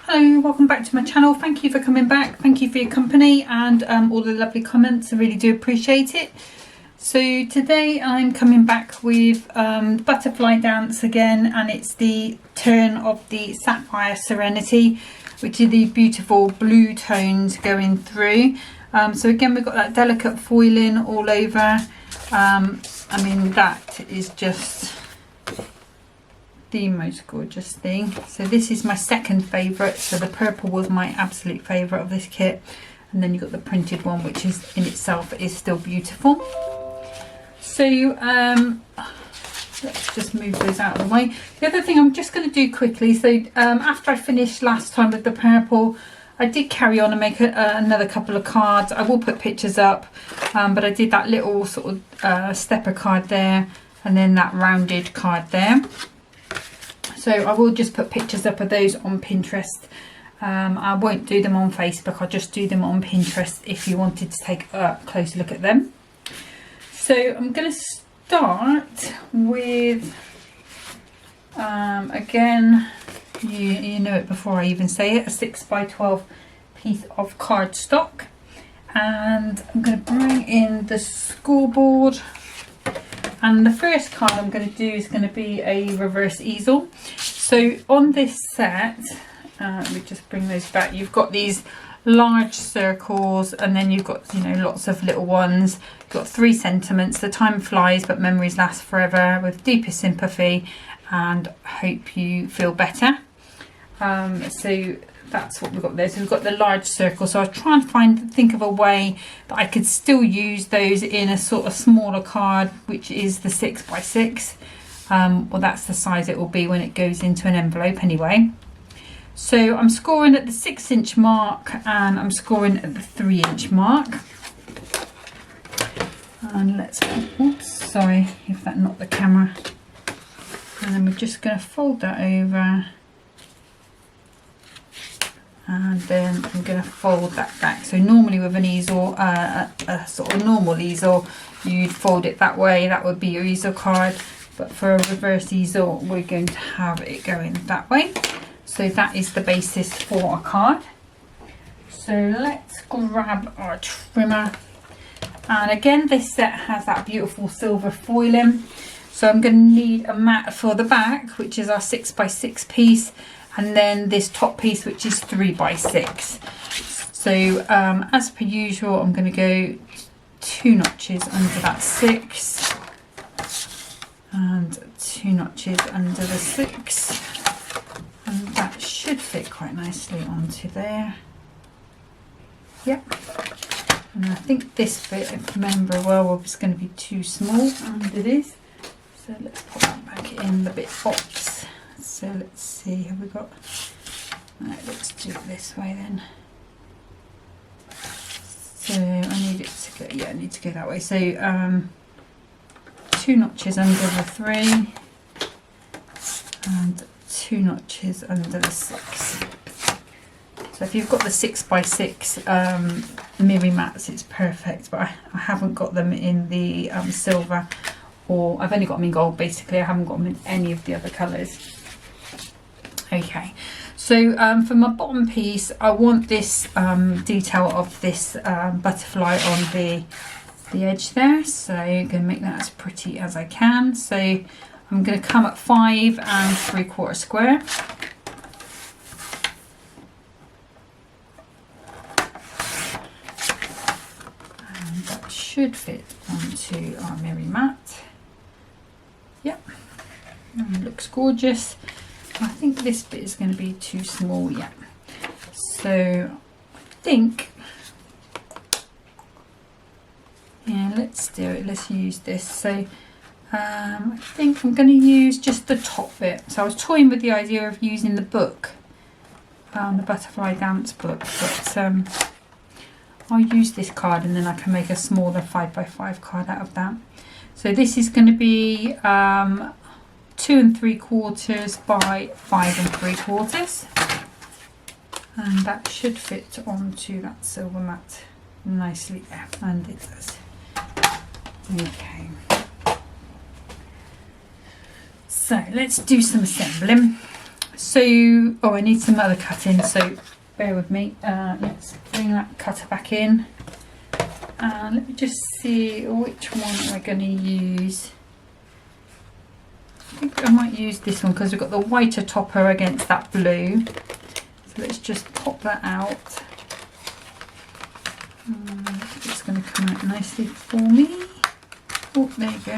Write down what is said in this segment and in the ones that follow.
Hello, welcome back to my channel. Thank you for coming back. Thank you for your company and all the lovely comments. I really do appreciate it. So today I'm coming back with Butterfly Dance again, and it's the turn of the Sapphire Serenity, which are the beautiful blue tones going through. So again, we've got that delicate foiling all over. I mean, that is just the most gorgeous thing. So this is my second favourite. So the purple was my absolute favourite of this kit, and then you've got the printed one, which is in itself is still beautiful. So let's just move those out of the way. The other thing I'm just going to do quickly, so after I finished last time with the purple, I did carry on and make another couple of cards. I will put pictures up, but I did that little sort of stepper card there, and then that rounded card there. So I will just put pictures up of those on Pinterest. I won't do them on Facebook, I'll just do them on Pinterest if you wanted to take a close look at them. So I'm going to start with, again, you know it before I even say it, a 6x12 piece of cardstock. And I'm going to bring in the scoreboard. And the first card I'm going to do is going to be a reverse easel. So on this set, let me just bring those back. You've got these large circles, and then you've got, you know, lots of little ones. You've got 3 sentiments: the time flies but memories last forever, with deepest sympathy and hope you feel better. So that's what we've got there. So we've got the large circle. So I was trying to think of a way that I could still use those in a sort of smaller card, which is the 6x6. Well, that's the size it will be when it goes into an envelope anyway. So I'm scoring at the 6-inch mark, and I'm scoring at the 3-inch mark. And let's, oops, sorry if that knocked the camera. And then we're just going to fold that over. And then I'm going to fold that back. So normally with an easel, a sort of normal easel, you'd fold it that way. That would be your easel card. But for a reverse easel, we're going to have it going that way. So that is the basis for a card. So let's grab our trimmer. And again, this set has that beautiful silver foiling. So I'm going to need a mat for the back, which is our 6x6 piece. And then this top piece, which is 3x6. So as per usual, I'm going to go 2 notches under that 6 and 2 notches under the 6, and that should fit quite nicely onto there. Yep. And I think this bit, if I remember well, was going to be too small, and it is. So let's put that back in the bit box. So let's see, have we got, right, let's do it this way then. So I need it to go, yeah, I need to go that way. So 2 notches under the 3 and 2 notches under the 6. So if you've got the 6x6 Miri mats, it's perfect, but I haven't got them in the silver, or I've only got them in gold basically. I haven't got them in any of the other colours. Okay, so for my bottom piece, I want this detail of this butterfly on the edge there. So I'm going to make that as pretty as I can. So I'm going to come at 5 3/4 square. And that should fit onto our Miri mat. Yep, and it looks gorgeous. I think this bit is going to be too small, yeah. So I think, yeah, let's do it. Let's use this. So I think I'm going to use just the top bit. So I was toying with the idea of using the book, the Butterfly Dance book, but I'll use this card, and then I can make a smaller 5x5 card out of that. So this is going to be 2 3/4 by 5 3/4, and that should fit onto that silver mat nicely there, and it does. Okay, so let's do some assembling. So, oh, I need some other cutting, so bear with me. Let's bring that cutter back in. And let me just see which one am I going to use. I think I might use this one because we've got the whiter topper against that blue. So let's just pop that out. It's going to come out nicely for me. Oh, there you go.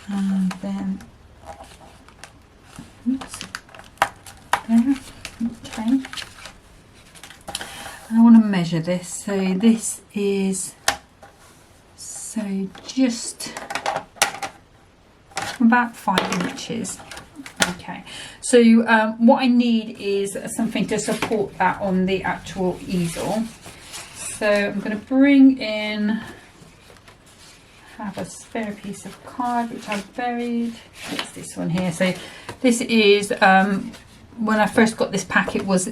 And then, oops, there, okay. And I want to measure this. So this is, so just about 5 inches. Okay, so what I need is something to support that on the actual easel. So I'm going to bring in, have a spare piece of card which I've buried. It's this one here. So this is, when I first got this pack it was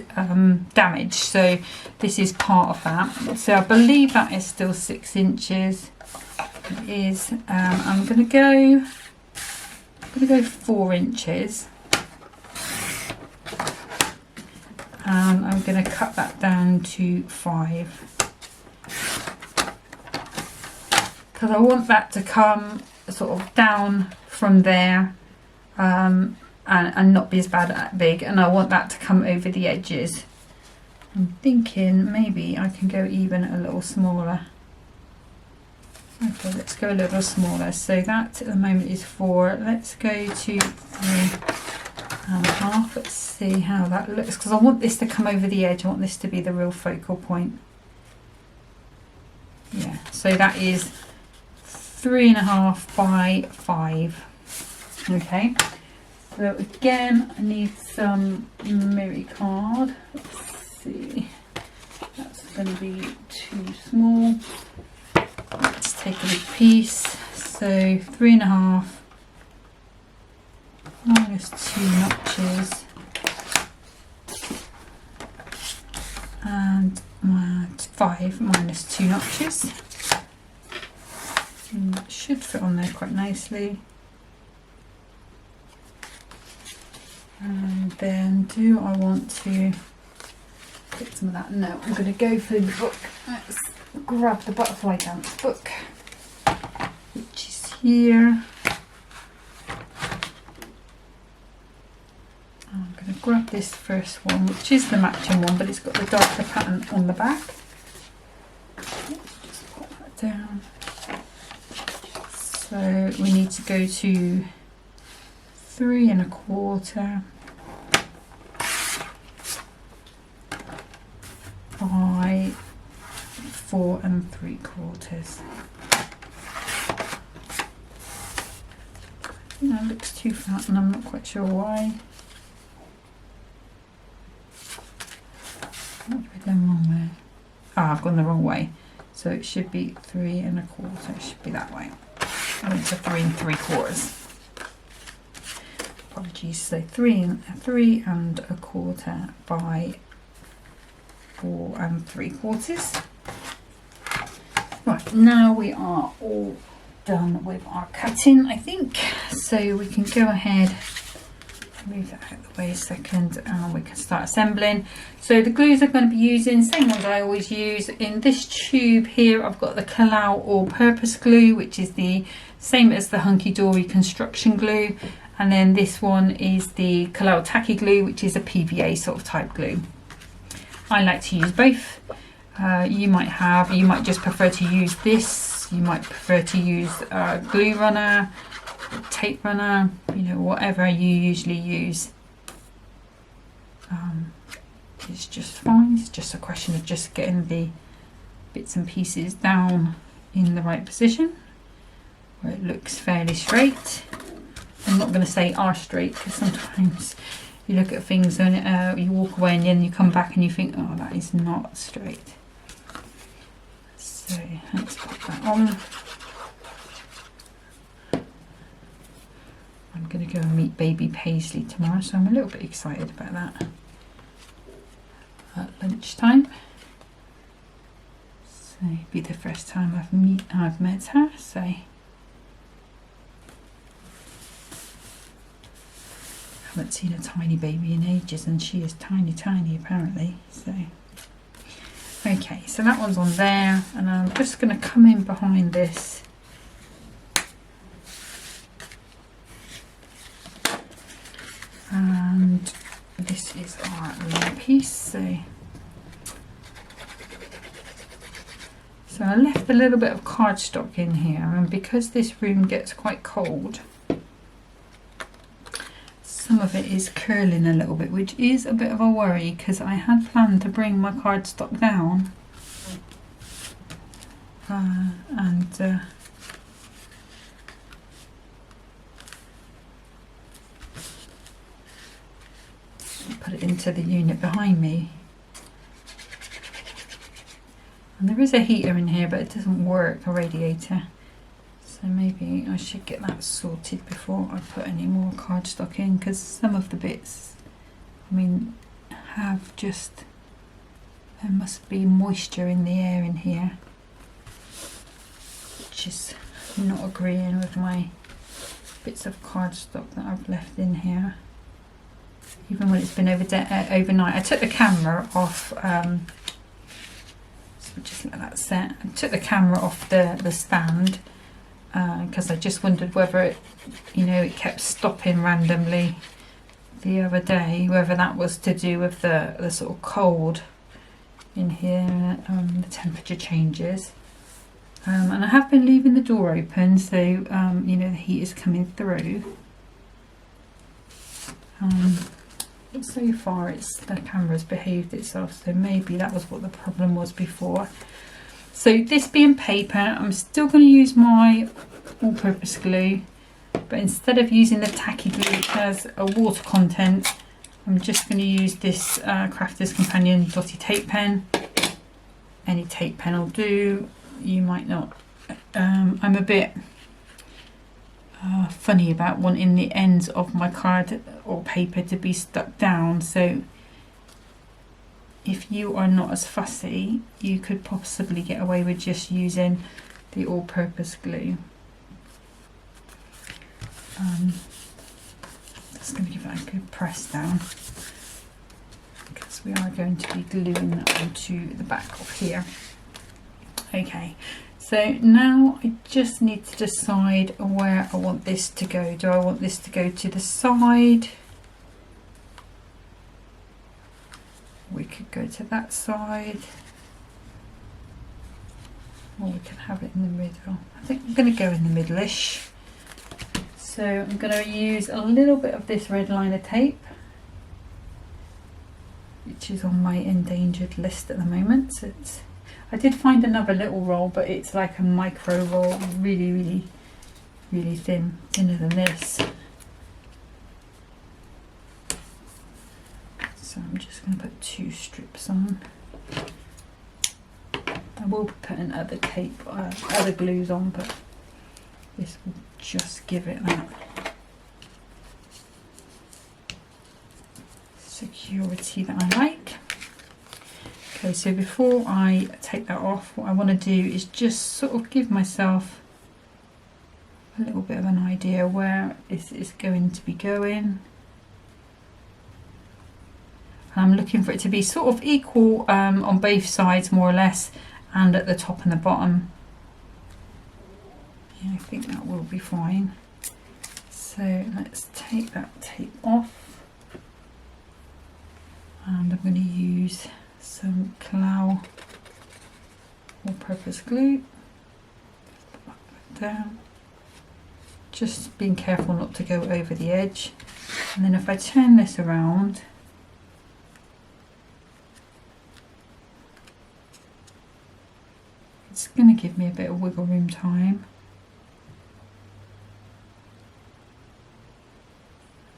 damaged, so this is part of that. So I believe that is still 6 inches. It is. I'm going to go 4 inches. And I'm going to cut that down to 5. Because I want that to come sort of down from there and not be as big, and I want that to come over the edges. I'm thinking maybe I can go even a little smaller. Okay, let's go a little smaller. So that at the moment is 4. Let's go to 3.5. Let's see how that looks, because I want this to come over the edge. I want this to be the real focal point. Yeah, so that is 3.5 by 5. Okay, so again I need some mirror card. Let's see, that's going to be too small. Let's take a big piece. So 3.5 minus 2 notches, and 5 minus 2 notches. And that should fit on there quite nicely. And then do I want to get some of that? No, I'm going to go for the book. Let's grab the Butterfly Dance book, which is here. I'm going to grab this first one, which is the matching one, but it's got the darker pattern on the back. Just pop that down. So we need to go to 3.25 by 4.75. That looks too fat and I'm not quite sure why. What have I done wrong there? Ah, I've gone the wrong way. So it should be 3.25. It should be that way. I went to 3.75. Apologies. So 3.25 by 4.75. Right, now we are all done with our cutting, I think. So we can go ahead, move that out of the way a second, and we can start assembling. So the glues I'm going to be using, same ones I always use. In this tube here I've got the Cutaway all-purpose glue, which is the same as the Hunkydory construction glue, and then this one is the Cutaway tacky glue, which is a PVA sort of type glue. I like to use both. You might just prefer to use this, you might prefer to use glue runner, tape runner, you know, whatever you usually use. It's just fine. It's just a question of just getting the bits and pieces down in the right position where it looks fairly straight. I'm not going to say are straight, because sometimes you look at things and you walk away and then you come back and you think, oh, that is not straight. So let's put that on. I'm going to go and meet baby Paisley tomorrow, so I'm a little bit excited about that. At lunchtime. So it'll be the first time I've met her, so haven't seen a tiny baby in ages, and she is tiny apparently. So okay, so that one's on there, and I'm just going to come in behind this and this is our long piece. So I left a little bit of cardstock in here, and because this room gets quite cold, some of it is curling a little bit, which is a bit of a worry because I had planned to bring my cardstock down and put it into the unit behind me. And there is a heater in here, but it doesn't work, a radiator. So maybe I should get that sorted before I put any more cardstock in, because some of the bits, I mean, have just, there must be moisture in the air in here, which is not agreeing with my bits of cardstock that I've left in here. Even when it's been overnight. I took the camera off, just let that set. I took the camera off the stand because I just wondered whether it, you know, it kept stopping randomly the other day, whether that was to do with the sort of cold in here, the temperature changes. And I have been leaving the door open, so you know, the heat is coming through. So far the camera's behaved itself, so maybe that was what the problem was before. So this being paper, I'm still going to use my all-purpose glue, but instead of using the tacky glue which has a water content, I'm just going to use this Crafter's Companion dotty tape pen. Any tape pen will do, you might not. I'm a bit funny about wanting the ends of my card or paper to be stuck down, so if you are not as fussy, you could possibly get away with just using the all-purpose glue. Just going to give that a good press down, because we are going to be gluing that onto the back of here. Okay, so now I just need to decide where I want this to go. Do I want this to go to the side? We could go to that side, or we can have it in the middle. I think I'm going to go in the middle-ish. So I'm going to use a little bit of this red liner tape, which is on my endangered list at the moment. So I did find another little roll, but it's like a micro roll, really thin, thinner than this. So I'm just going to put 2 strips on. I will be putting other tape, other glues on, but this will just give it that security that I like. Okay, so before I take that off, what I want to do is just sort of give myself a little bit of an idea where this is going to be going. I'm looking for it to be sort of equal on both sides, more or less, and at the top and the bottom. Yeah, I think that will be fine. So let's take that tape off, and I'm going to use some Cutaway all-purpose glue. Put that down. Just being careful not to go over the edge. And then if I turn this around, it's going to give me a bit of wiggle room time.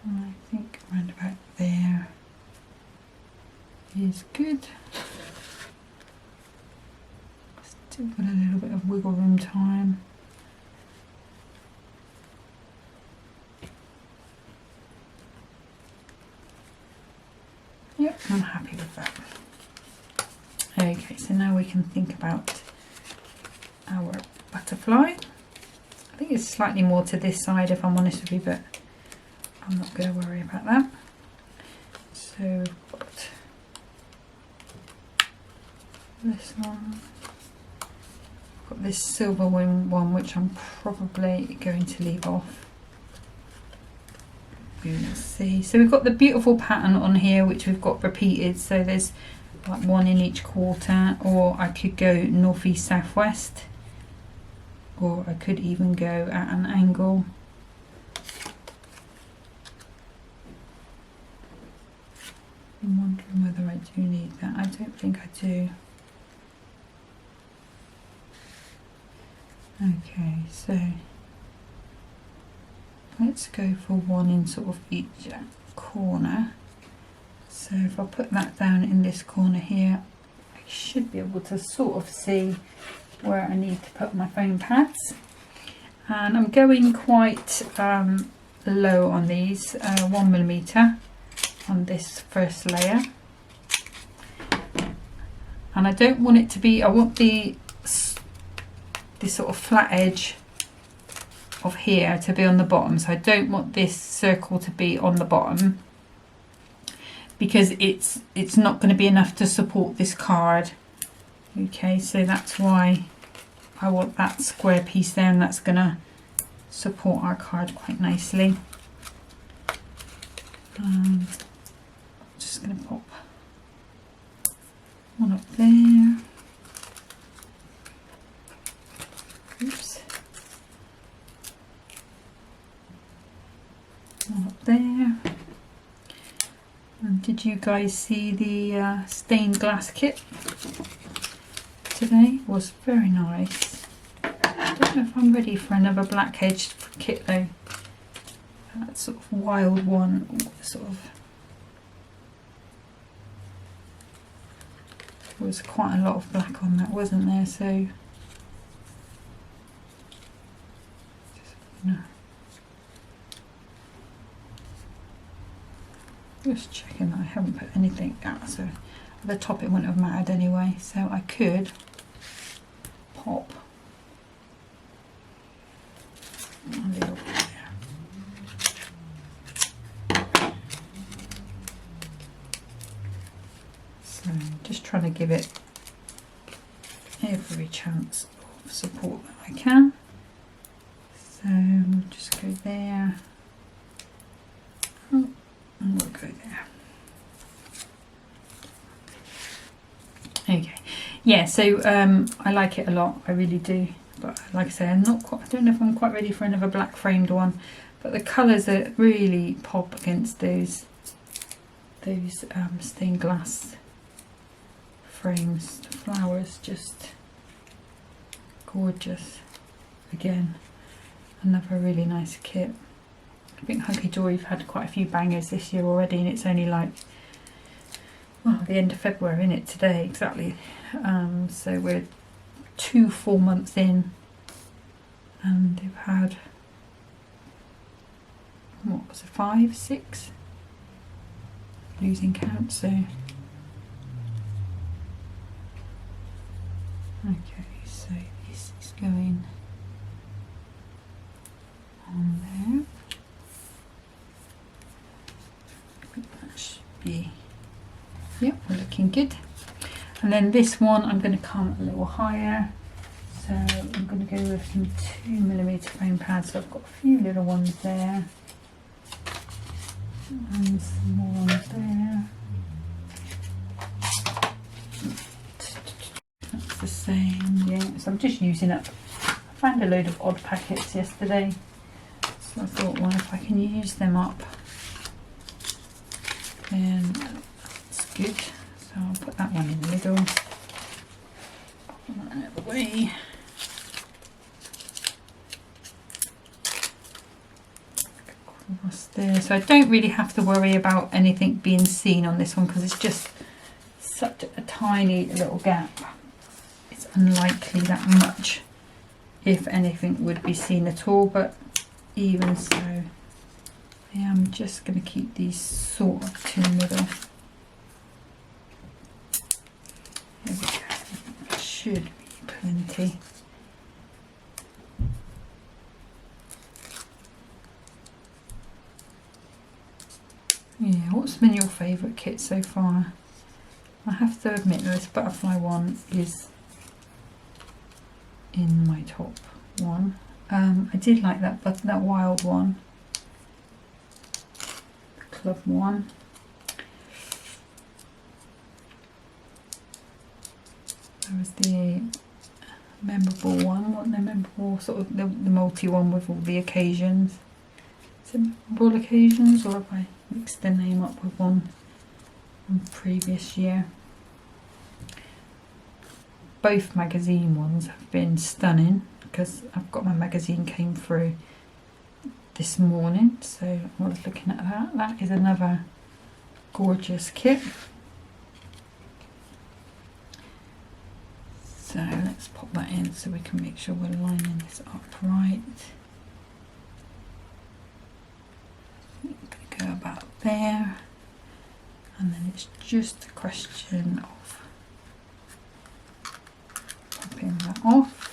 And I think around about there is good. Still got a little bit of wiggle room time. Yep, I'm happy with that. Okay, so now we can think about our butterfly. I think it's slightly more to this side, if I'm honest with you, but I'm not going to worry about that. So we've got this one. I've got this silver one which I'm probably going to leave off. Let's see. So we've got the beautiful pattern on here which we've got repeated. So there's like one in each quarter, or I could go northeast southwest, or I could even go at an angle. I'm wondering whether I do need that. I don't think I do. Okay, so let's go for one in sort of each corner. So if I put that down in this corner here, I should be able to sort of see where I need to put my foam pads. And I'm going quite low on these, 1mm on this first layer. And I don't want it to be, I want this sort of flat edge of here to be on the bottom. So I don't want this circle to be on the bottom, because it's not going to be enough to support this card. Okay, so that's why I want that square piece there, and that's going to support our card quite nicely. I'm just going to pop one up there. Oops. One up there. And did you guys see the stained glass kit today? It was very nice. I don't know if I'm ready for another black edged kit though. That sort of wild one, sort of, there was quite a lot of black on that, wasn't there? So no. Just checking that I haven't put anything out, so at the top it wouldn't have mattered anyway, so I could pop a little bit there. So just trying to give it every chance of support that I can. So we'll just go there. Oh. And we'll go there. Okay, yeah, so I like it a lot, I really do, but like I say, I don't know if I'm quite ready for another black framed one, but the colours that really pop against those stained glass frames, the flowers, just gorgeous. Again, another really nice kit. I think Hunkydory have had quite a few bangers this year already, and it's only like, well, the end of February, isn't it, today, exactly. So we're 2 full months in, and they've had, what was it, 5, 6? Losing count, so. Okay, so this is going on there. That should be, yep, we're looking good. And then this one I'm going to come a little higher, so I'm going to go with some 2mm foam pads. So I've got a few little ones there and some more ones there. That's the same, yeah. So I'm just using up, I found a load of odd packets yesterday, so I thought, well, if I can use them up, then that's good. So I'll put that one in the middle. Put that out of the way. Across there. So I don't really have to worry about anything being seen on this one, because it's just such a tiny little gap. It's unlikely that much, if anything, would be seen at all, but even so, I am just going to keep these sort of to the middle. There we go. That should be plenty. been your favourite kit so far? I have to admit this butterfly one is in my top one. I did like that wild one, the club one. There was the memorable one, wasn't there? Memorable, sort of the multi one with all the occasions. Is it memorable occasions, or have I mixed the name up with one from previous year? Both magazine ones have been stunning, because I've got my magazine came through this morning, so I was looking at that. That is another gorgeous kit. So let's pop that in so we can make sure we're lining this up right. I'm going to go about there, and then it's just a question of popping that off.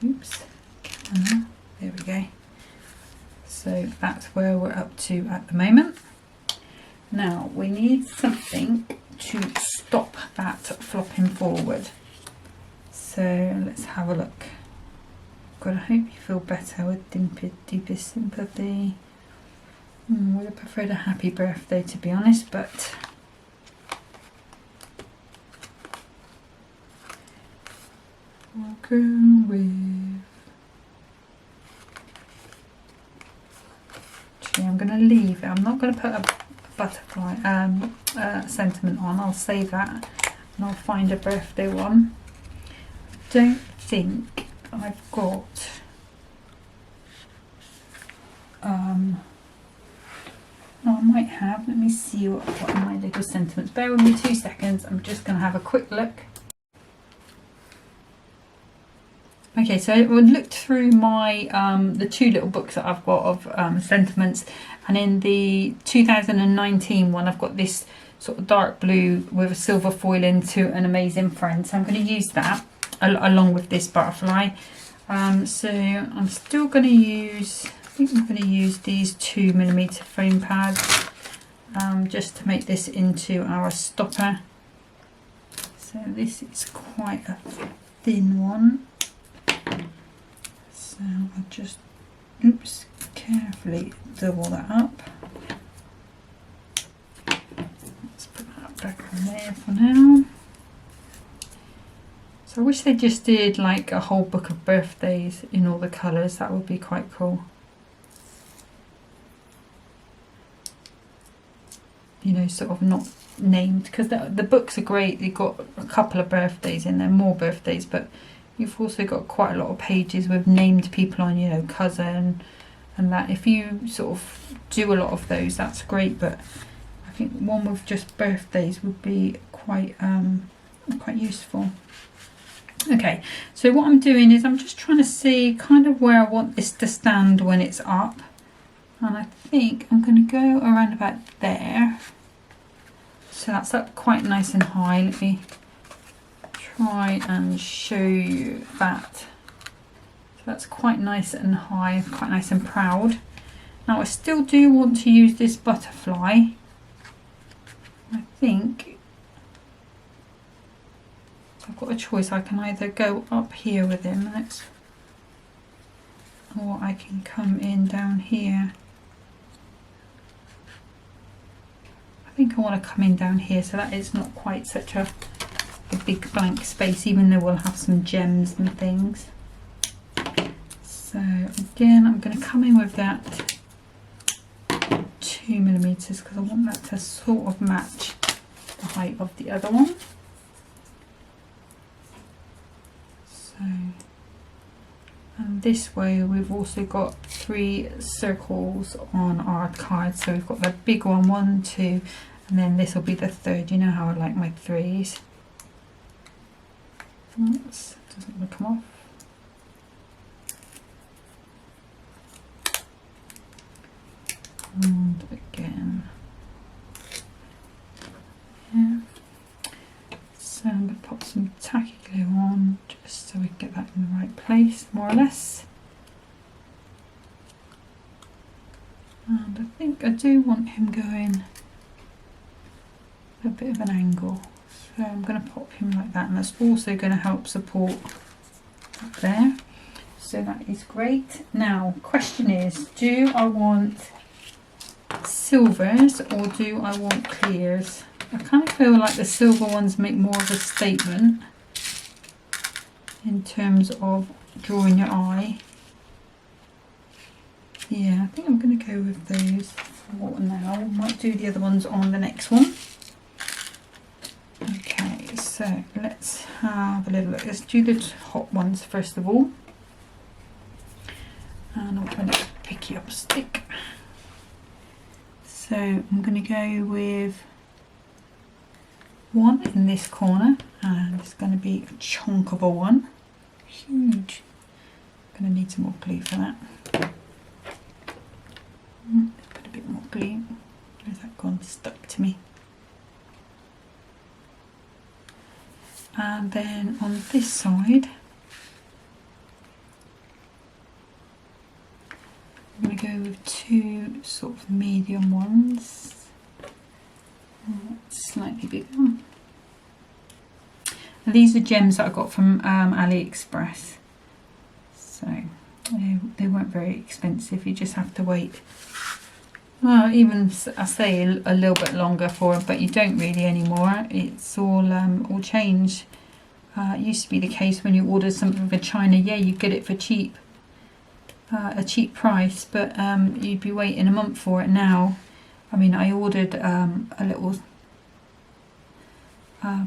Oops, camera. There we go. So that's where we're up to at the moment. Now we need something to stop that flopping forward. So let's have a look. God, I hope you feel better with deepest sympathy. Would have preferred a happy birthday, to be honest, but we'll go with... Actually, I'm going to leave it. I'm not going to put a butterfly sentiment on. I'll save that and I'll find a birthday one. I don't think I've got no, I might have. Let me see what I've got in my little sentiments. Bear with me 2 seconds. I'm just going to have a quick look. Okay, so I looked through my the 2 little books that I've got of sentiments, and in the 2019 one I've got this sort of dark blue with a silver foil into An Amazing Friend, so I'm going to use that along with this butterfly. So I'm still going to use, I think I'm going to use these 2mm foam pads just to make this into our stopper. So this is quite a thin one. So I'll just, oops, carefully double that up. Let's put that back on there for now. So I wish they just did like a whole book of birthdays in all the colours. That would be quite cool. You know, sort of not named, because the books are great. They've got a couple of birthdays in there, more birthdays, but you've also got quite a lot of pages with named people on, you know, cousin and that. If you sort of do a lot of those, that's great, but I think one with just birthdays would be quite useful. Okay, so what I'm doing is I'm just trying to see kind of where I want this to stand when it's up, and I think I'm going to go around about there. So that's up quite nice and high. Let me try and show you that. So that's quite nice and high, quite nice and proud. Now I still do want to use this butterfly. I think I've got a choice. I can either go up here with him, or I can come in down here. I think I want to come in down here, so that is not quite such a big blank space, even though we'll have some gems and things. So again, I'm going to come in with that 2mm because I want that to sort of match the height of the other one. So, and this way we've also got 3 circles on our card. So we've got the big one, 1, 2, and then this will be the 3rd. You know how I like my 3s. Oops, doesn't want to come off. And again, yeah. So I'm going to pop some tacky glue on just so we can get that in the right place, more or less. And I think I do want him going a bit of an angle. So I'm going to pop him like that, and that's also going to help support up there. So that is great. Now, question is, do I want silvers or do I want clears? I kind of feel like the silver ones make more of a statement in terms of drawing your eye. Yeah, I think I'm going to go with those for now. Might do the other ones on the next one. Okay, so let's have a little look. Let's do the hot ones first of all. And I'm going to pick you up a stick. So I'm going to go with one in this corner, and it's going to be a chunk of a one. Huge. I'm going to need some more glue for that. Put a bit more glue. Where's that gone? Stuck to me. And then on this side, I'm going to go with two sort of medium ones. Slightly bigger. And these are gems that I got from AliExpress. So they weren't very expensive. You just have to wait. Well, even I say a little bit longer for it, but you don't really anymore. It's all changed. It used to be the case when you ordered something from China, yeah, you get it for cheap, a cheap price, but you'd be waiting a month for it now. I mean, I ordered a little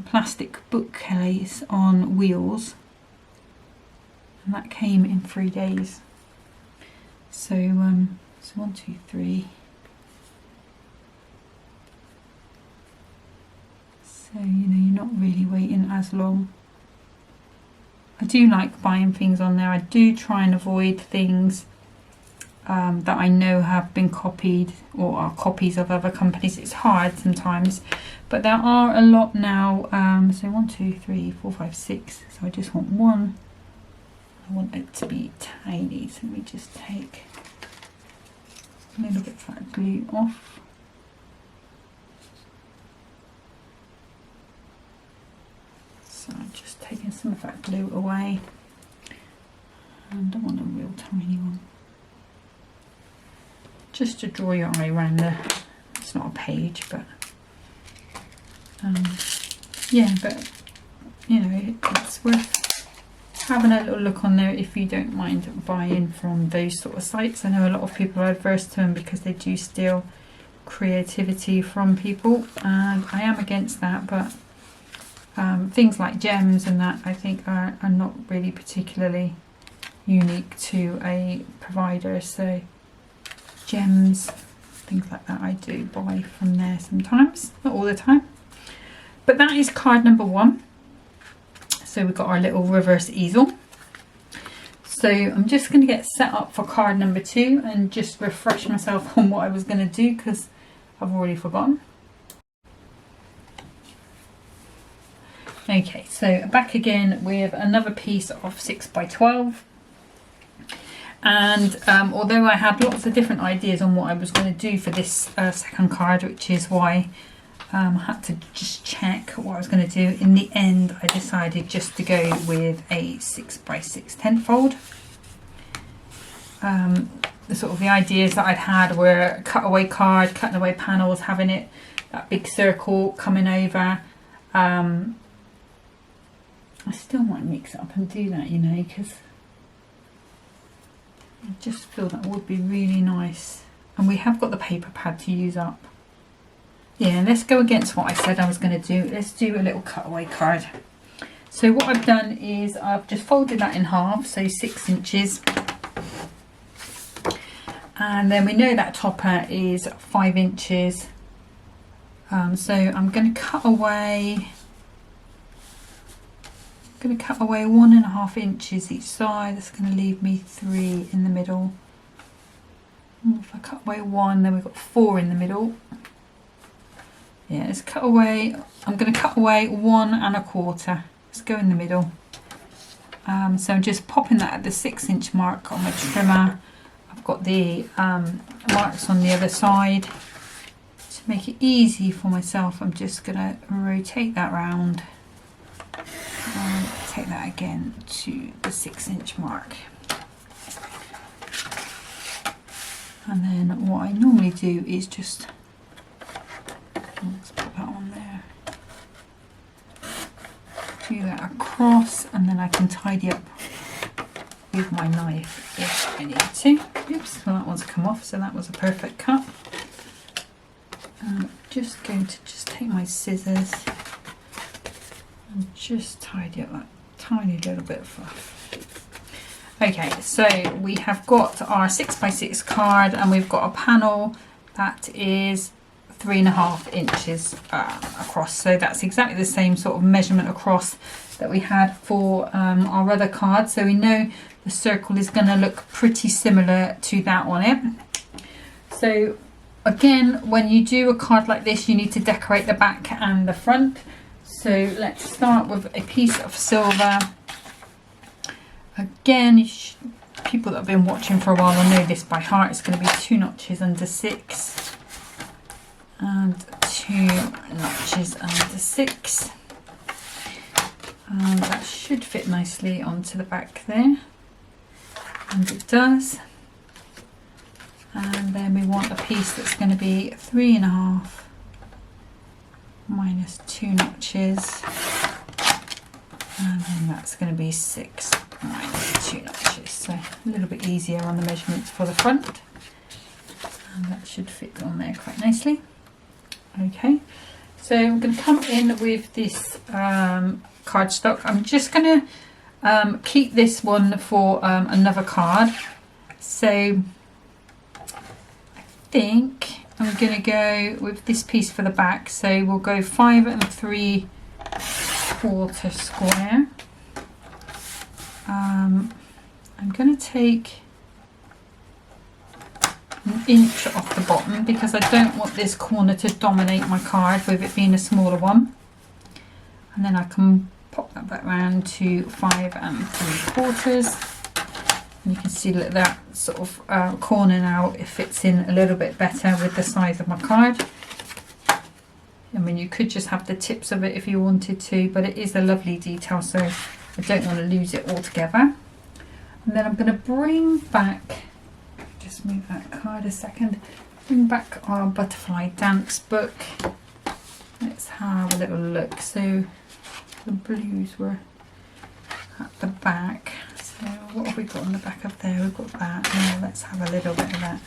plastic bookcase on wheels, and that came in 3 days. So, so 1, 2, 3. So, you know, you're not really waiting as long. I do like buying things on there. I do try and avoid things that I know have been copied or are copies of other companies. It's hard sometimes, but there are a lot now. So 1, 2, 3, 4, 5, 6. So I just want one. I want it to be tiny. So let me just take a little bit of that glue off. So I'm just taking some of that glue away, and I want a real tiny one, just to draw your eye around the, it's not a page, but yeah, but you know, it's worth having a little look on there if you don't mind buying from those sort of sites. I know a lot of people are adverse to them because they do steal creativity from people, and I am against that, but things like gems and that I think are not really particularly unique to a provider. So gems, things like that, I do buy from there sometimes, not all the time. But that is card number 1. So we've got our little reverse easel. So I'm just going to get set up for card number 2 and just refresh myself on what I was going to do because I've already forgotten. Okay, so back again with another piece of 6 by 12, and although I had lots of different ideas on what I was going to do for this second card, which is why I had to just check what I was going to do, in the end I decided just to go with a 6 by 6 tent fold. The sort of the ideas that I'd had were a cutaway card, cutting away panels, having it that big circle coming over. I still might mix it up and do that, you know, because I just feel that would be really nice. And we have got the paper pad to use up. Yeah, let's go against what I said I was going to do. Let's do a little cutaway card. So what I've done is I've just folded that in half, so 6 inches. And then we know that topper is 5 inches. So I'm going to cut away... going to cut away 1.5 inches each side. That's going to leave me 3 in the middle. And if I cut away 1, then we've got 4 in the middle. Yeah, let's cut away. I'm going to cut away 1.25. Let's go in the middle. So I'm just popping that at the 6 inch mark on my trimmer. I've got the marks on the other side. to make it easy for myself, I'm just going to rotate that round and take that again to the 6-inch mark. And then what I normally do is just, let's put that on there, do that across, and then I can tidy up with my knife if I need to. Oops, well that one's come off, so that was a perfect cut. I'm just going to take my scissors and just tidy up that tiny little bit of fluff. Okay, so we have got our 6x6 card, and we've got a panel that is 3.5 inches across. So that's exactly the same sort of measurement across that we had for our other card. So we know the circle is going to look pretty similar to that on it. So again, when you do a card like this, you need to decorate the back and the front. So let's start with a piece of silver. Again, people that have been watching for a while will know this by heart. It's going to be 2 notches under 6 and 2 notches under 6. And that should fit nicely onto the back there. And it does. And then we want a piece that's going to be 3.5 minus 2 notches. And then that's going to be 6 minus 2 notches. So a little bit easier on the measurements for the front. And that should fit on there quite nicely. Okay, so I'm going to come in with this cardstock. I'm just going to keep this one for another card. So I think I'm going to go with this piece for the back. So we'll go 5 3/4 square. I'm going to take 1 inch off the bottom because I don't want this corner to dominate my card with it being a smaller one. And then I can pop that back round to 5 3/4. And you can see that that sort of corner now, it fits in a little bit better with the size of my card. I mean, you could just have the tips of it if you wanted to, but it is a lovely detail, so I don't want to lose it altogether. And then I'm going to bring back, just move that card a second, bring back our Butterfly Dance book. Let's have a little look. So the blues were at the back. So what have we got on the back of there? We've got that. Now let's have a little bit of that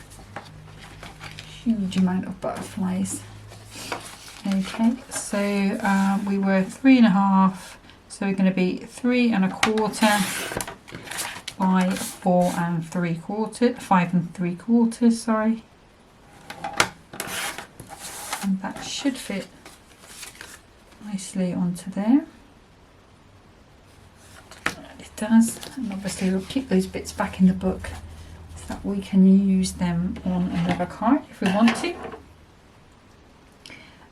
huge amount of butterflies. Okay, so we were 3.5, so we're going to be 3 1/4 by 4 3/4, 5 3/4, sorry. And that should fit nicely onto there. And it does, and obviously we'll keep those bits back in the book so that we can use them on another card if we want to.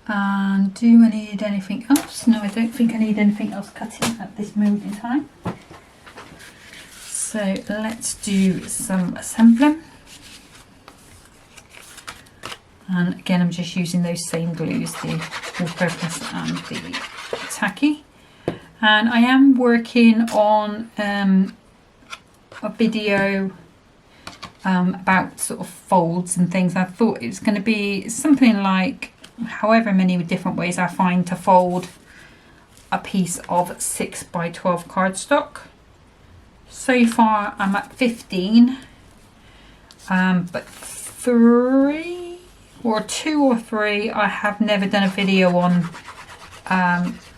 And do I need anything else? No, I don't think I need anything else cutting at this moment in time. So let's do some assembling. And again, I'm just using those same glues, the all-purpose and the tacky. And I am working on a video about sort of folds and things. I thought it was going to be something like however many different ways I find to fold a piece of 6x12 cardstock. So far I'm at 15, but 2 or 3 I have never done a video on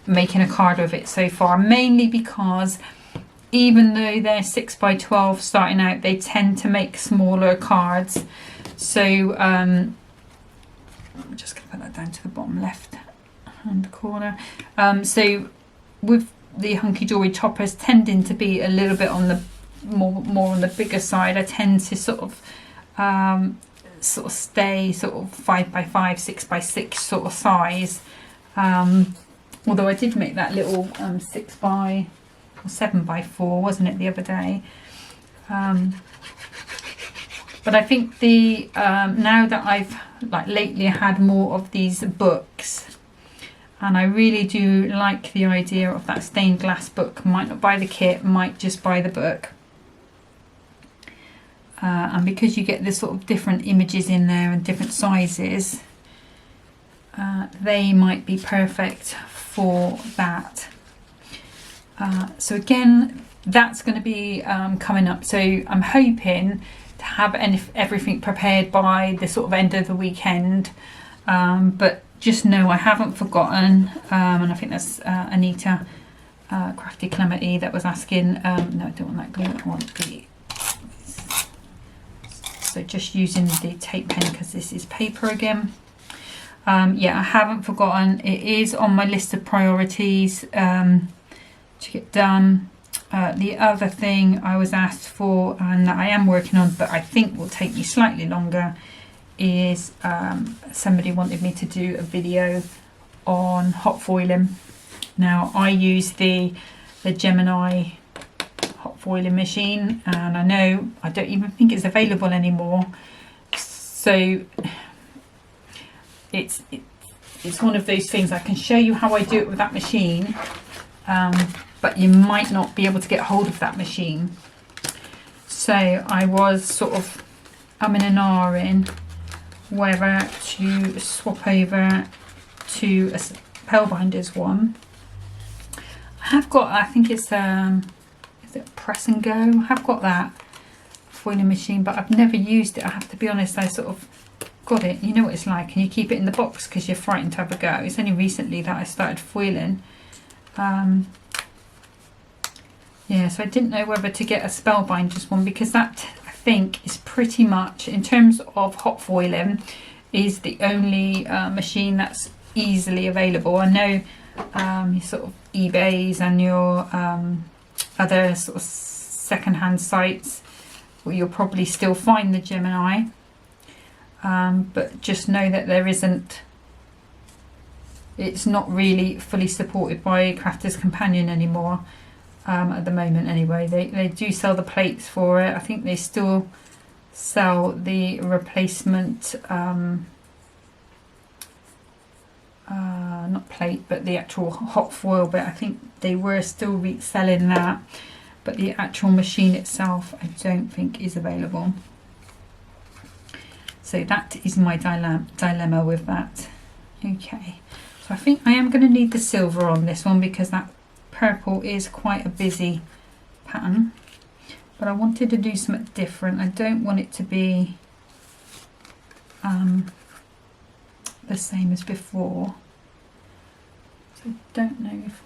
making a card with it so far, mainly because even though they're 6x12 starting out, they tend to make smaller cards. So I'm just going to put that down to the bottom left hand corner. So with the Hunkydory toppers tending to be a little bit on the more on the bigger side, I tend to sort of stay sort of 5x5, 6x6 sort of size. Although I did make that little 6x or 7x4, wasn't it, the other day? But I think the now that I've like lately had more of these books, and I really do like the idea of that stained glass book. Might not buy the kit, might just buy the book. And because you get this sort of different images in there and different sizes, they might be perfect for that. So again, that's going to be coming up. So I'm hoping to have everything prepared by the sort of end of the weekend. But just know I haven't forgotten. And I think that's Anita Crafty Calamity that was asking. No, I don't want that glue. I want the... So just using the tape pen because this is paper again. Yeah, I haven't forgotten. It is on my list of priorities to get done. The other thing I was asked for and that I am working on, but I think will take me slightly longer, is somebody wanted me to do a video on hot foiling. Now I use the Gemini hot foiling machine, and I know I don't even think it's available anymore. So it's one of those things. I can show you how I do it with that machine, but you might not be able to get hold of that machine. So I was sort of umming and ahhing whether to swap over to a Spellbinders one. I have got, I think it's is it Press and Go? I have got that foiling machine, but I've never used it. I have to be honest, I sort of got it. You know what it's like, and you keep it in the box because you're frightened to have a go. It's only recently that I started foiling. Yeah, so I didn't know whether to get a Spellbinders one, because that I think is pretty much, in terms of hot foiling, is the only machine that's easily available. I know your sort of eBays and your other sort of second-hand sites where you'll probably still find the Gemini, but just know that there isn't, it's not really fully supported by Crafter's Companion anymore at the moment anyway. They do sell the plates for it. I think they still sell the replacement not plate, but the actual hot foil bit. I think they were still selling that, but the actual machine itself I don't think is available. So that is my dilemma with that. Okay, so I think I am going to need the silver on this one because that purple is quite a busy pattern, but I wanted to do something different. I don't want it to be the same as before, so I don't know if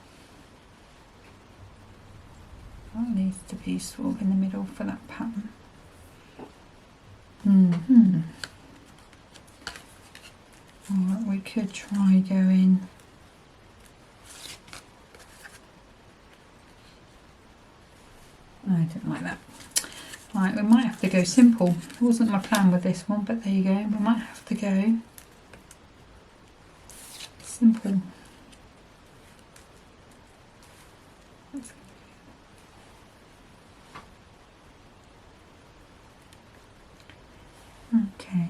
that needs to be sort of in the middle for that pattern. Alright, we could try going I don't like that. Right, we might have to go simple. It wasn't my plan with this one, but there you go. We might have to go simple. Okay.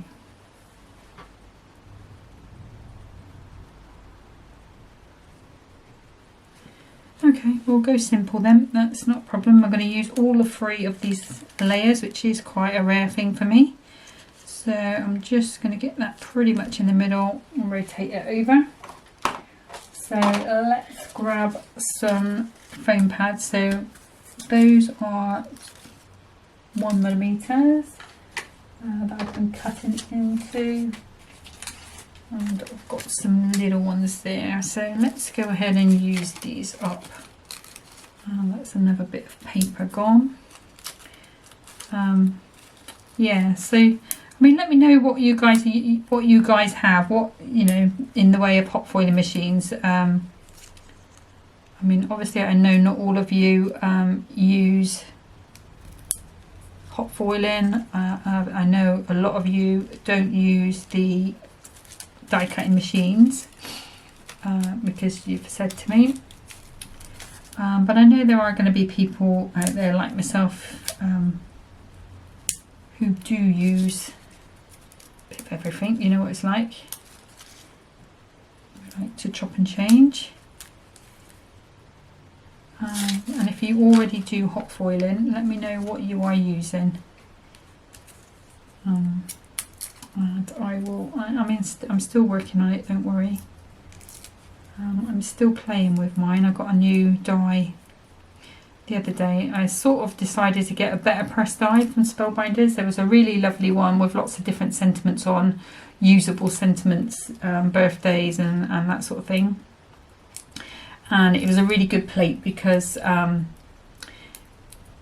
Okay, we'll go simple then. That's not a problem. I'm going to use all 3 of these layers, which is quite a rare thing for me. So I'm just going to get that pretty much in the middle and rotate it over. So let's grab some foam pads. So those are 1mm that I've been cutting into, and I've got some little ones there. So let's go ahead and use these up. That's another bit of paper gone. Yeah, so I mean, let me know what you guys have, what you know, in the way of hot foiling machines. I mean, obviously I know not all of you use hot foiling. I know a lot of you don't use the die cutting machines because you've said to me, but I know there are going to be people out there like myself who do use a bit of everything, you know what it's like. I like to chop and change. And if you already do hot foiling, let me know what you are using. And I'm still working on it, don't worry. I'm still playing with mine. I got a new die the other day. I sort of decided to get a better press die from Spellbinders. There was a really lovely one with lots of different sentiments on, usable sentiments, birthdays and that sort of thing. And it was a really good plate because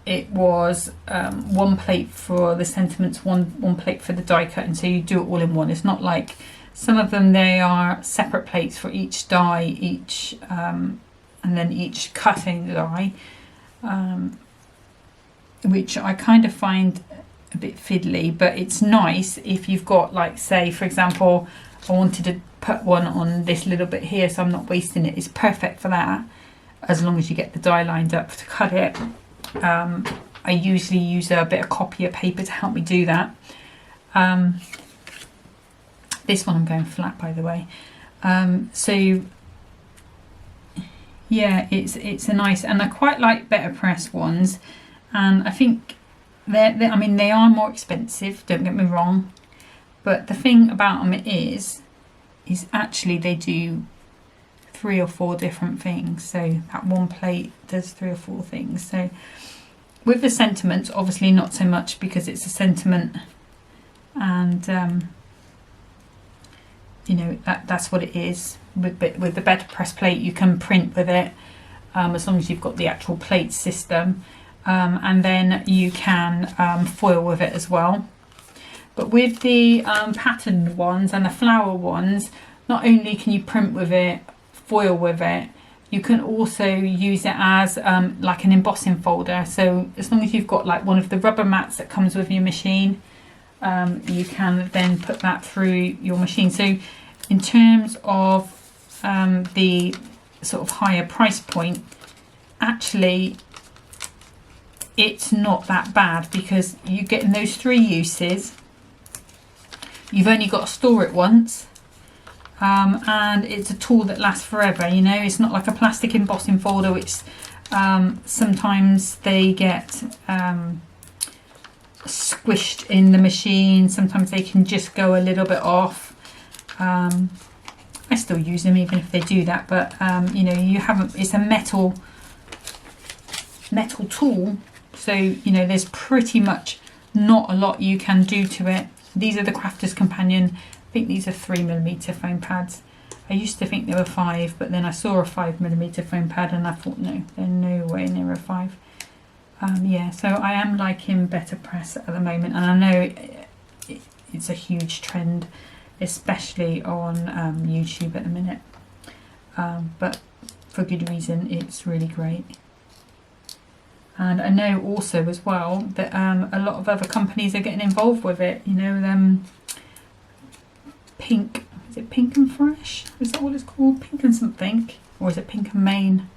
it was one plate for the sentiments, one plate for the die cut, and so you do it all in one. It's not like some of them, they are separate plates for each die, and then each cutting die, which I kind of find a bit fiddly, but it's nice if you've got, like, say for example, I wanted to put one on this little bit here so I'm not wasting it. It's perfect for that, as long as you get the die lined up to cut it. I usually use a bit of copier paper to help me do that. This one I'm going flat, by the way. So yeah, it's a nice, and I quite like better press ones, and I think I mean they are more expensive, don't get me wrong, but the thing about them is actually they do 3 or 4 different things. So that one plate does 3 or 4 things. So with the sentiments, obviously not so much because it's a sentiment, and you know, that's what it is. With the better press plate, you can print with it, as long as you've got the actual plate system, and then you can foil with it as well. But with the patterned ones and the flower ones, not only can you print with it, foil with it, you can also use it as like an embossing folder. So as long as you've got like one of the rubber mats that comes with your machine, you can then put that through your machine. So in terms of the sort of higher price point, actually it's not that bad, because you get in those 3 uses, you've only got to store it once, and it's a tool that lasts forever. You know, it's not like a plastic embossing folder which sometimes they get squished in the machine, sometimes they can just go a little bit off. I still use them even if they do that, but you know, it's a metal tool, so you know there's pretty much not a lot you can do to it. These are the Crafter's Companion. I think these are 3mm foam pads. I used to think they were 5, but then I saw a 5mm foam pad and I thought, no, they're no way near a 5. Yeah, so I am liking better press at the moment, and I know it's a huge trend, especially on YouTube at the minute, but for good reason. It's really great. And I know also as well that a lot of other companies are getting involved with it. You know, Pink, is it Pink and Fresh? Is that what it's called? Pink and something? Or is it Pink and Main?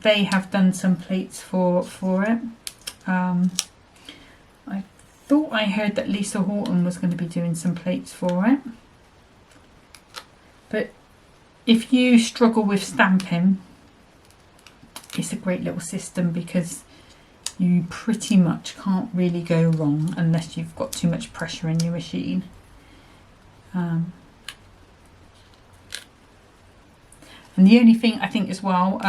They have done some plates for it. I thought I heard that Lisa Horton was going to be doing some plates for it. But if you struggle with stamping, it's a great little system, because you pretty much can't really go wrong unless you've got too much pressure in your machine. And the only thing I think as well,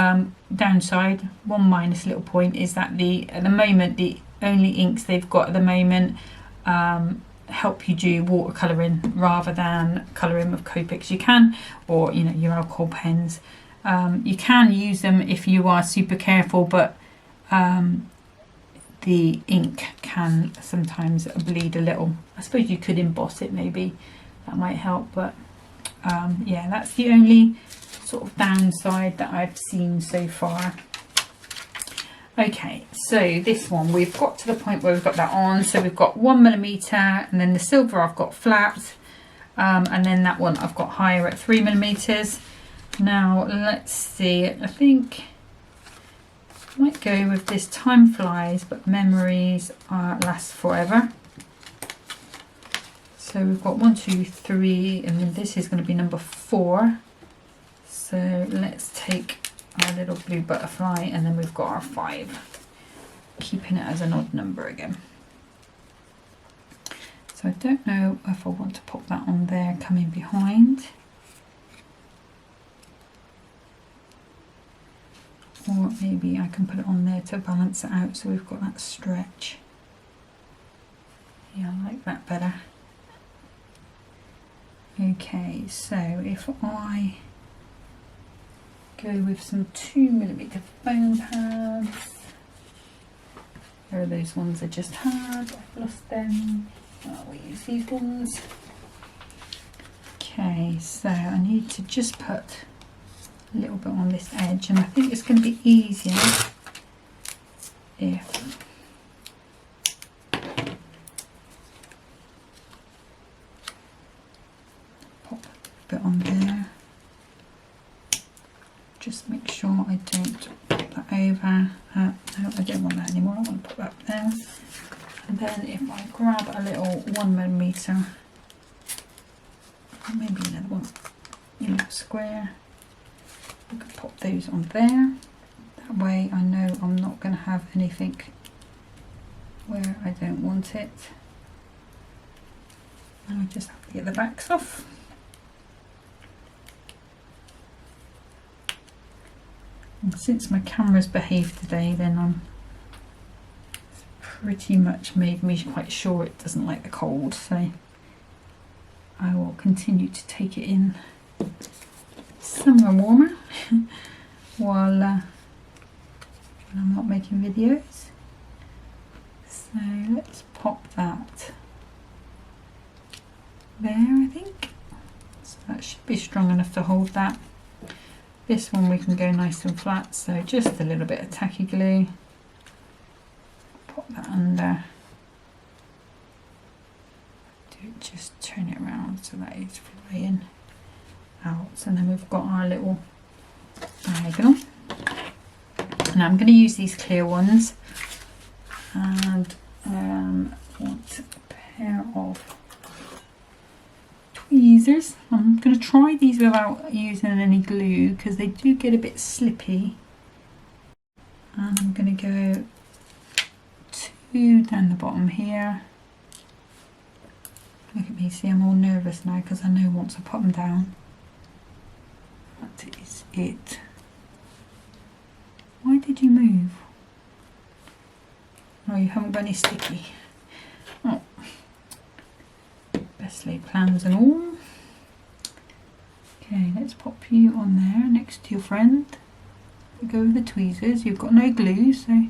downside, one minus little point, is that at the moment the only inks they've got at the moment help you do watercolouring rather than colouring with Copics. You can, or you know, your alcohol pens. You can use them if you are super careful, but the ink can sometimes bleed a little. I suppose you could emboss it, maybe that might help, but yeah, that's the only sort of downside that I've seen so far. Okay, so this one, we've got to the point where we've got that on. So we've got 1mm, and then the silver I've got flat, and then that one I've got higher at 3mm. Now let's see, I think might go with this Time Flies but Memories Last Forever. So we've got 1, 2, 3, and then this is going to be number 4. So let's take our little blue butterfly, and then we've got our 5, keeping it as an odd number again. So I don't know if I want to pop that on there coming behind, or maybe I can put it on there to balance it out so we've got that stretch. Yeah, I like that better. Okay, so if I go with some 2mm foam pads, there are those ones I just had, I've lost them. We'll use these ones. Okay, so I need to just put a little bit on this edge, and I think it's going to be easier if pop a bit on there. Just make sure I don't put that over. No, I don't want that anymore. I want to put that there. And then if I grab a little 1mm, maybe another one, square, I can pop those on there. That way I know I'm not going to have anything where I don't want it. And I just have to get the backs off. And since my camera's behaved today, then I'm pretty much made me quite sure it doesn't like the cold, so I will continue to take it in somewhere warmer while when I'm not making videos. So let's pop that there, I think. So that should be strong enough to hold that. This one we can go nice and flat, so just a little bit of tacky glue. Pop that under. Just turn it around so that it's flying out. And then we've got our little diagonal. And I'm going to use these clear ones. And want a pair of tweezers. I'm going to try these without using any glue because they do get a bit slippy. And I'm going to go 2 down the bottom here. Look at me, see I'm all nervous now because I know once I put them down, that is it. Why did you move? Oh, you haven't got any sticky. Oh, best laid plans and all. Okay, let's pop you on there next to your friend. We go with the tweezers. You've got no glue, so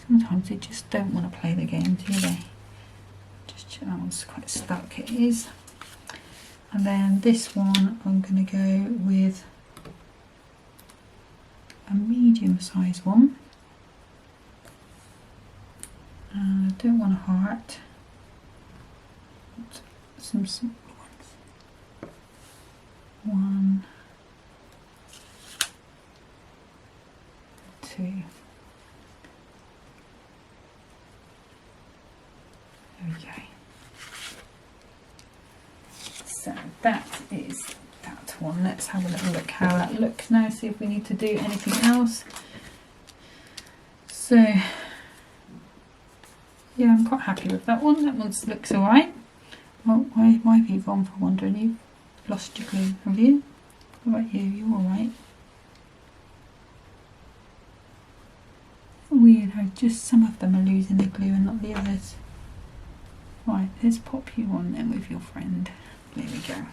sometimes they just don't want to play the game, do they? Just check that one's quite stuck. It is. And then this one, I'm going to go with a medium size one. I don't want a heart. Some simple ones. 1, 2. Okay. So that is that one. Let's have a little look how that looks now, see if we need to do anything else. So yeah, I'm quite happy with that one. That one looks alright. Well, why have you gone for wandering? You've lost your glue, have you? What about you? You're alright. Weird how just some of them are losing their glue and not the others. Right, let's pop you on then with your friend. There we go.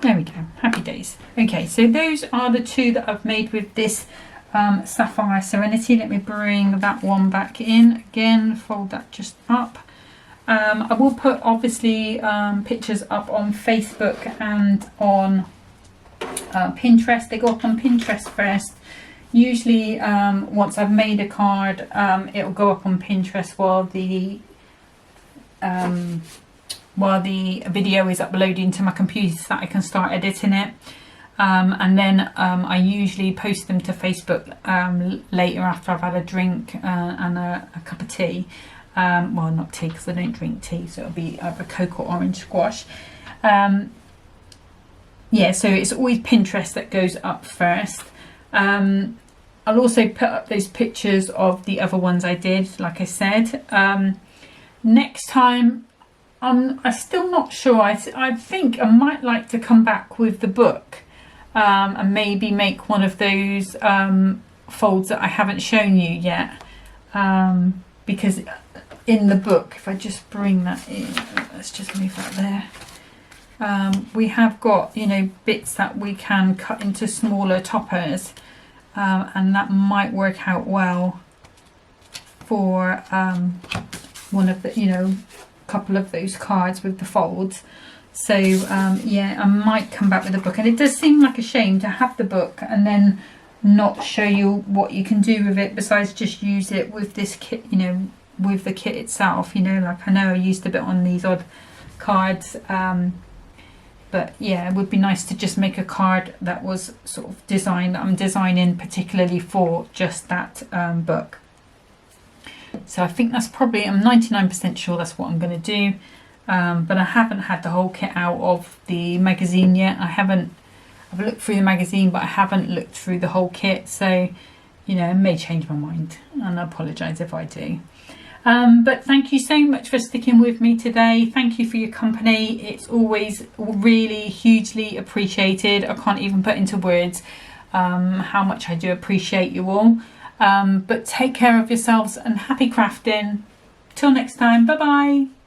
There we go. Happy days. Okay, so those are the 2 that I've made with this Sapphire Serenity. Let me bring that one back in again, fold that just up. I will put obviously pictures up on Facebook and on Pinterest. They go up on Pinterest first. Usually once I've made a card, it'll go up on Pinterest while the video is uploading to my computer so that I can start editing it. and then I usually post them to Facebook later after I've had a drink and a cup of tea. Well, not tea because I don't drink tea, so it'll be either Coke or orange squash. Yeah, so it's always Pinterest that goes up first. I'll also put up those pictures of the other ones I did, like I said. Next time, I'm still not sure. I think I might like to come back with the book and maybe make one of those folds that I haven't shown you yet. Because in the book, if I just bring that in, let's just move that there. We have got, you know, bits that we can cut into smaller toppers, and that might work out well for one of the, you know, couple of those cards with the folds. So yeah, I might come back with a book, and it does seem like a shame to have the book and then not show you what you can do with it besides just use it with this kit, you know, with the kit itself, you know, like I know I used a bit on these odd cards, but yeah, it would be nice to just make a card that was sort of designed, that I'm designing particularly for just that book. So I think that's probably, I'm 99% sure that's what I'm going to do, but I haven't had the whole kit out of the magazine yet. I've looked through the magazine, but I haven't looked through the whole kit, so you know, I may change my mind, and I apologise if I do. But thank you so much for sticking with me today. Thank you for your company. It's always really hugely appreciated. I can't even put into words how much I do appreciate you all. But take care of yourselves and happy crafting. Till next time, bye bye.